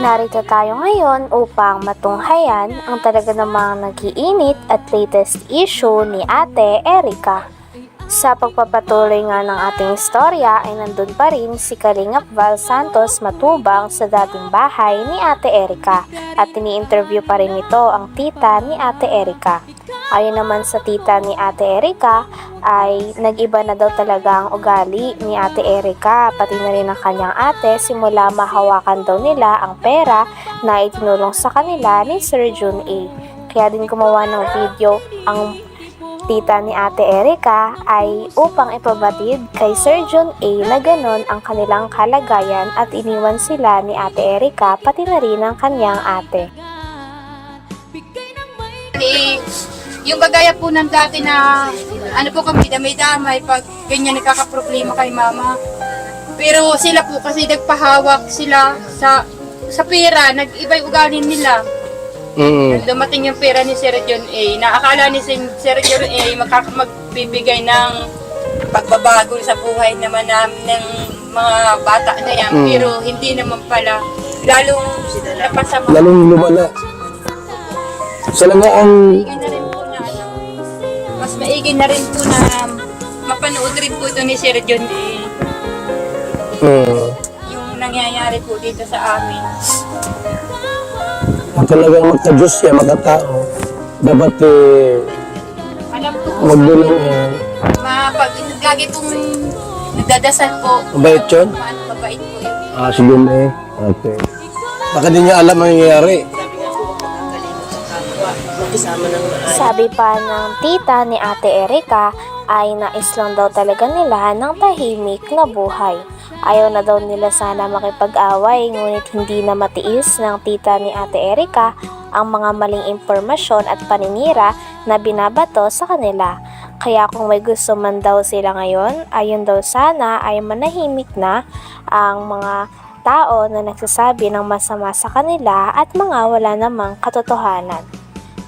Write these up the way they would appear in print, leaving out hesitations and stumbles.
Narito tayo ngayon upang matunghayan ang talaga namang nag-iinit at latest issue ni Ate Erica. Sa pagpapatuloy nga ng ating istorya ay nandun pa rin si Kalingap Val Santos Matubang sa dating bahay ni Ate Erica at ini-interview pa rin ito ang tita ni Ate Erica. Ayon naman sa tita ni Ate Erica ay nag-iba na daw talaga ang ugali ni Ate Erica pati na rin ang kanyang ate simula mahawakan daw nila ang pera na itinulong sa kanila ni Sir Jun A. Kaya din gumawa ng video ang tita ni Ate Erica ay upang ipabatid kay Sir Jun A na ganon ang kanilang kalagayan at iniwan sila ni Ate Erica pati na rin ang kanyang ate. Yung kagaya po ng dati na ano po kami damay-damay pag ganyan nagkakaproblema kay mama. Pero sila po kasi nagpahawak sila sa pera, nag-iba yung ugali nila. Dumating yung pera ni Sir John A. Naakala ni Sir John A. magbibigay ng pagbabago sa buhay naman ng mga bata na yan. Pero hindi naman pala. Lalong napasama. Lalong lumala. Sila nga ang... Mas maigi na rin po na mapanood rin po ito ni Sir John A. Yung nangyayari po dito sa amin. Talagang magka-Diyos siya, makatao. Dapat Alam ko po magdulong pag lagi pong nagdadasal po. mabait yun? Mabait po yun. Sige na eh. Okay. Baka di niya alam ang nangyayari. Sabi pa ng tita ni Ate Erica ay nais lang daw talaga nila ng tahimik na buhay. Ayaw na daw nila sana makipag-away ngunit hindi na matiis ng tita ni Ate Erica ang mga maling impormasyon at paninira na binabato sa kanila. Kaya kung may gusto man daw sila ngayon, ayon daw sana ay manahimik na ang mga tao na nagsasabi ng masama sa kanila at mga wala namang katotohanan.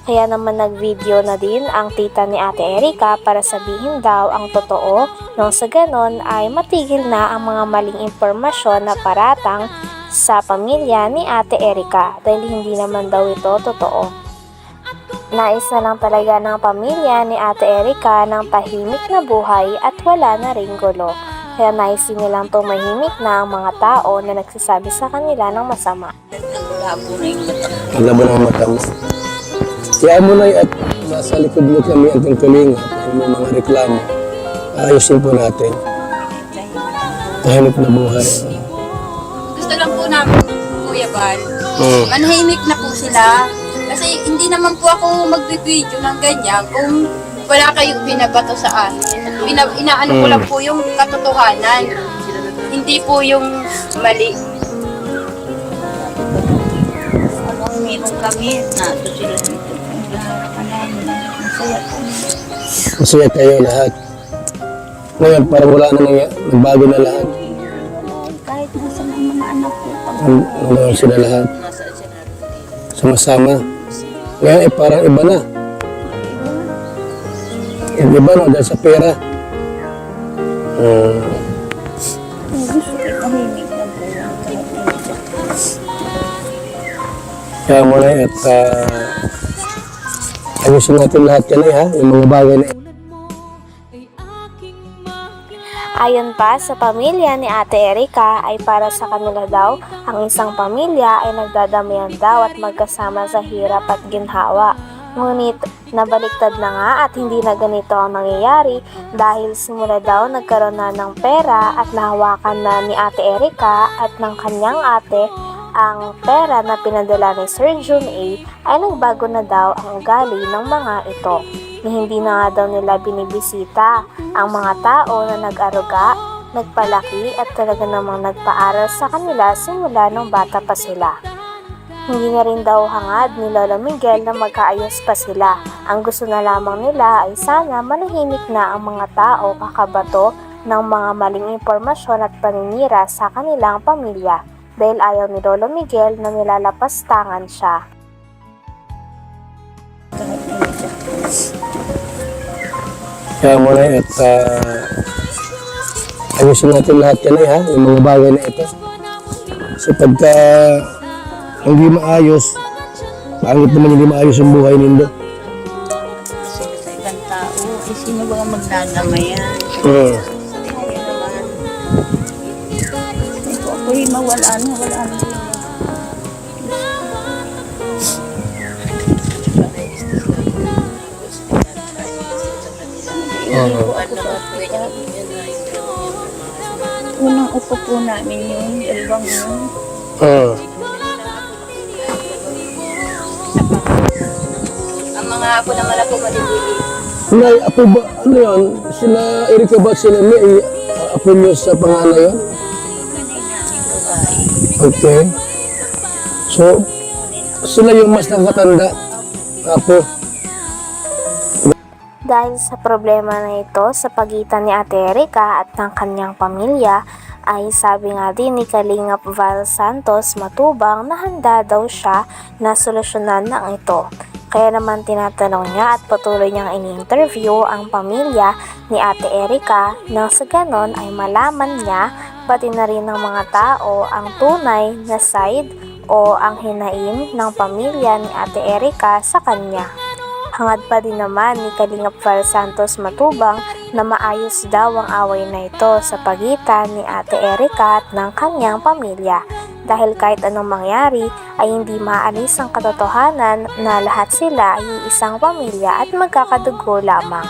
Kaya naman nag-video na din ang tita ni Ate Erica para sabihin daw ang totoo nang sa ganon ay matigil na ang mga maling impormasyon na paratang sa pamilya ni Ate Erica dahil hindi naman daw ito totoo. Nais na lang talaga ng pamilya ni Ate Erica ng tahimik na buhay at wala na ring gulo. Kaya nais din nilang tumahimik na ang mga tao na nagsasabi sa kanila ng masama. Alam mo na ang mata mo. Kaya mo na at nasa likod mo kami ang tungtulinga kung may mga reklamo. Ayusin po natin. Tahimik na buhay. Gusto lang po namin, Kuya Bal, manahimik na po sila. Kasi hindi naman po ako magbibideo ng ganyan kung wala kayong binabato sa akin. Inaano ko lang po yung katotohanan. Hindi po yung mali. Meron kami na ito sila dito. Masaya kayo lahat. Ngayon parang wala na nagbago na lahat. Kahit nasa mga anak ko. Nandun sila lahat. Sama-sama. Ngayon parang iba na. Iba na dahil sa pera. Gusto ko tahimik na po. Kaya muna at ayusin natin lahat yan ha, yung mga bagay na Ayon pa sa pamilya ni Ate Erica ay para sa kanila daw, ang isang pamilya ay nagdadamayan daw at magkasama sa hirap at ginhawa. Ngunit nabaliktad na nga at hindi na ganito ang nangyayari dahil simula daw nagkaroon na ng pera at nahawakan na ni Ate Erica at ng kanyang ate ang pera na pinadala ni Sir Jun A ay nagbago na daw ang ugali ng mga ito. Na hindi na nga daw nila binibisita ang mga tao na nag-aruga, nagpalaki at talaga namang nagpaaral sa kanila simula nung bata pa sila. Hindi na rin daw hangad ni Lolo Miguel na magkaayos pa sila. Ang gusto na lamang nila ay sana manahimik na ang mga tao kakabato ng mga maling impormasyon at paninira sa kanilang pamilya dahil ayaw ni Lolo Miguel na nilalapastangan siya. kaya muna at ayusin natin lahat yan ha, yung mga bagay na ito. So pagka hindi maayos. Pangit naman hindi maayos ang buhay nindo. Sa ibang tao, sino ba ang magdadamay yan? Hmm. Kaya naman, ako'y wala na. Unang upo po namin yun, dalawang yun. Ang mga apo naman ako malibili. Nay, apo ba, ano yan? Sila Erika ba sila may apo niyo sa panganay yun? Okay. So, sila yung mas nakatanda. Apo. Dahil sa problema na ito sa pagitan ni Ate Erika at ng kanyang pamilya, ay sabi nga din ni Kalingap Val Santos Matubang na handa daw siya na solusyonan ng ito. Kaya naman tinatanong niya at patuloy niyang ini-interview ang pamilya ni Ate Erika nang sa ganon ay malaman niya pati na rin ng mga tao ang tunay na side o ang hinaing ng pamilya ni Ate Erika sa kanya. Hangad pa din naman ni Kalingap Val Santos Matubang na maayos daw ang away na ito sa pagitan ni Ate Erika at ng kanyang pamilya. Dahil kahit anong mangyari ay hindi maalis ang katotohanan na lahat sila ay isang pamilya at magkakadugo lamang.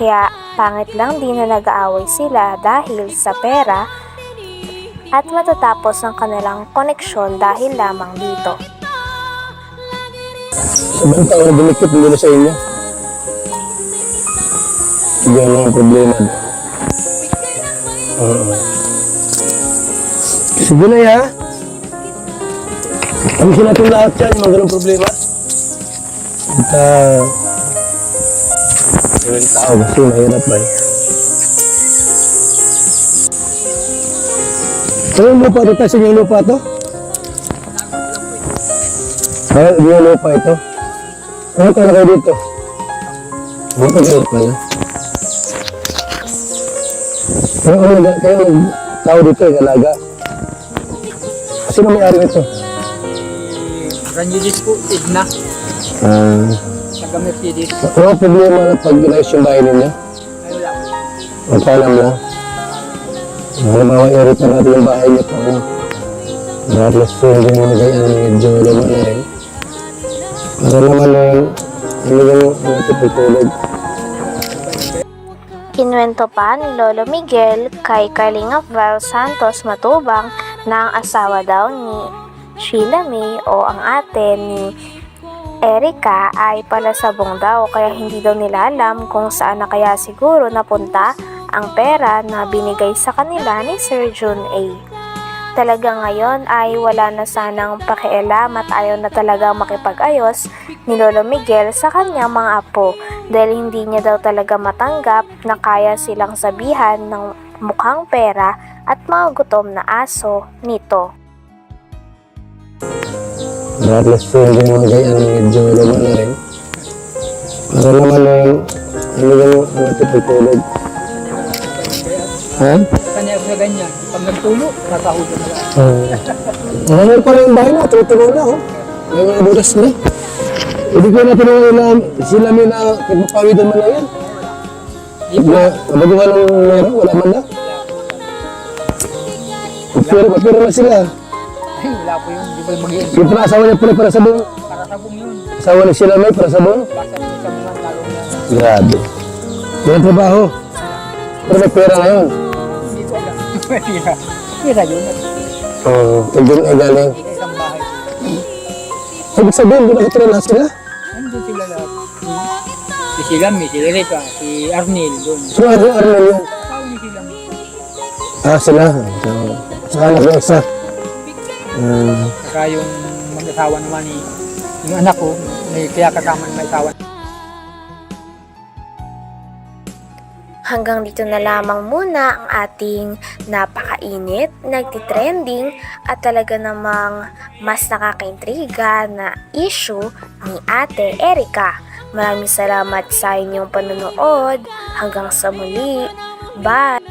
Kaya pangit lang din na nag-aaway sila dahil sa pera at matatapos ang kanilang koneksyon dahil lamang dito. Sabang tao na dumikit mula sa inyo. Yan ang problema doon. Sige na ya. Kamisin natin lahat yan, yung mga ganong problema. At yung tao kasi mahirap ba eh. Anong lupa ito? Kasi yung lupa ito? Yung lupa ito? Ano ka na kayo dito? Ano ka kayo pala? Kaya tao dito yung alaga. Sino may-ari nito? Ranjidis po, Edna. Taga Mercedes. Ano problema na pag inayos yung bahay ninyo? Ay, wala po. Magpaalam lang. Halimbawa, i-repair natin yung bahay niyo po. Regardless po yung nagayaan medyo luma na rin. Para naman yung natutulog. Kinwento pa ni Lolo Miguel kay Kalingap Val Santos Matubang na ang asawa daw ni Sheila May o ang ate ni Erika ay palasabong daw kaya hindi daw nila alam kung saan na kaya siguro napunta ang pera na binigay sa kanila ni Sir Jun A. Talaga ngayon ay wala na sanang pakialam at ayaw na talagang makipag-ayos ni Lolo Miguel sa kanyang mga apo dahil hindi niya daw talaga matanggap na kaya silang sabihan ng mukhang pera at mga gutom na aso nito. Regardless po yung nagayaan medyo luma na rin. Para naman yung natutulog. Ha? Kanya sa ganyan. Pag nagtulo, nakahulog na lang. Ngayon pala yung bahay mo, tutuloy na oh. May mga butas na. Hindi ko na tinulungan na sila may na kagpapawidan man lang yan. Mabaguhan ng meron, wala man na. Pero na sila. Ay, wala po yun. Di ba mag-iin? Yung pala asawa niya pala para sabon. Para sabong yun. Asawa ni sila may para sabon. Basta mo sa mga talong na. Grabe. Yan ang trabaho. Pero may pera ngayon. Hindi ko alam. Pira. Pira yun. Oo, doon ay galing. Isang bahay. Ibig sabihin, doon nakatira na sila. Nandun sila lahat. Si Silami, si Erika, si Arnel doon. So, Arnel yun. Tao ni Silami. Sila. Saka anak yung isa. Saka yung mag-asawa naman ni yung anak ko, may kaya kasama ng may asawa. Hanggang dito na lamang muna ang ating napakainit, nagtitrending at talaga namang mas nakakaintriga na issue ni Ate Erika. Maraming salamat sa inyong panonood. Hanggang sa muli. Bye!